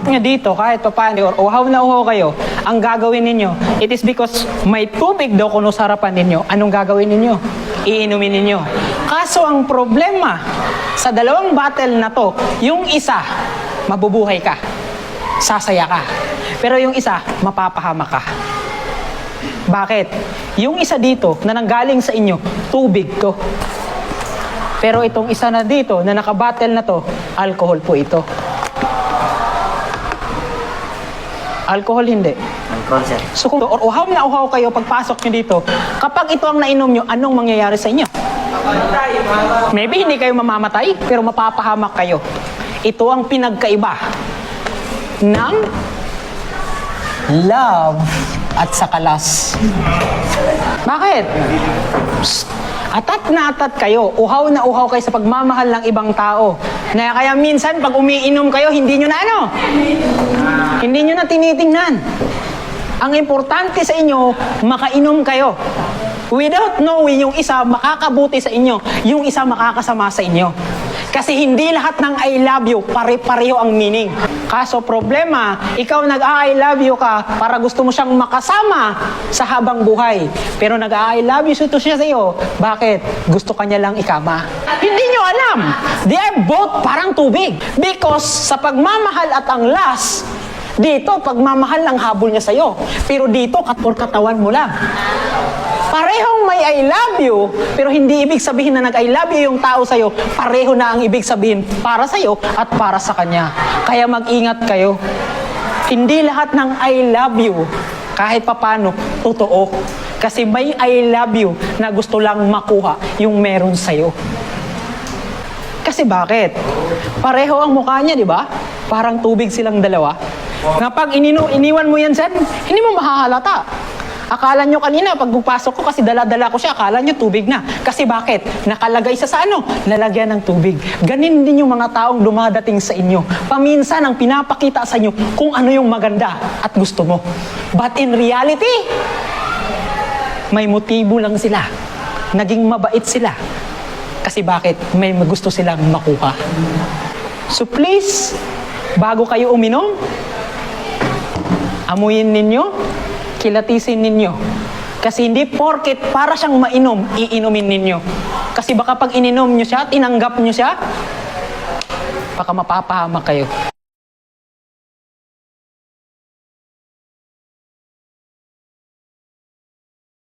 pagpasok nyo dito, kahit papaano, or uhaw na uhaw kayo, ang gagawin ninyo, it is because may tubig daw kuno sa harapan ninyo. Anong gagawin ninyo? Iinumin ninyo. Kaso ang problema, sa dalawang battle na to, yung isa, mabubuhay ka. Sasaya ka. Pero yung isa, mapapahama ka. Bakit? Yung isa dito, na nanggaling sa inyo, tubig to. Pero itong isa na dito, na nakabattle na to, alcohol po ito. Alcohol hindi. Alcohol, sir. So kung uhaw na uhaw kayo pagpasok nyo dito, kapag ito ang nainom nyo, anong mangyayari sa inyo? Maybe hindi kayo mamamatay, pero mapapahamak kayo. Ito ang pinagkaiba ng love at sakalas. Bakit? Psst. Atat na atat kayo, uhaw na uhaw kayo sa pagmamahal ng ibang tao. Na kaya minsan pag umiinom kayo, hindi nyo na ano? Hindi nyo na tinitingnan. Ang importante sa inyo, makainom kayo. Without knowing yung isa makakabuti sa inyo, yung isa makakasama sa inyo. Kasi hindi lahat ng I love you, pare-pareho ang meaning. Kaso problema, ikaw nag-I love you ka para gusto mo siyang makasama sa habang buhay. Pero nag-I love you siya sa iyo. Bakit? Gusto ka niya lang ikama. Hindi nyo alam. They are both parang tubig. Because sa pagmamahal at ang last, dito, pagmamahal ang habol niya sa iyo. Pero dito, katawan mo lang. Parehong may I love you, pero hindi ibig sabihin na nag-I love you yung tao sa'yo. Pareho na ang ibig sabihin para sa'yo at para sa kanya. Kaya mag-ingat kayo. Hindi lahat ng I love you, kahit papano, totoo. Kasi may I love you na gusto lang makuha yung meron sa'yo. Kasi bakit? Pareho ang mukha niya, di ba? Parang tubig silang dalawa. Na pag iniwan mo yan, sir, hindi mo mahahalata. Akala nyo kanina, pag pagpasok ko, kasi dala-dala ko siya, akala nyo tubig na. Kasi bakit? Nakalagay sa ano? Lalagyan ng tubig. Ganin din yung mga taong dumadating sa inyo. Paminsan ang pinapakita sa inyo kung ano yung maganda at gusto mo. But in reality, may motibo lang sila. Naging mabait sila. Kasi bakit? May gusto silang makuha. So please, bago kayo uminom, amuyin ninyo, kilatisin ninyo. Kasi hindi porket para siyang mainom, iinumin ninyo. Kasi baka pag ininom nyo siya, tinanggap nyo siya, baka mapapahamak kayo.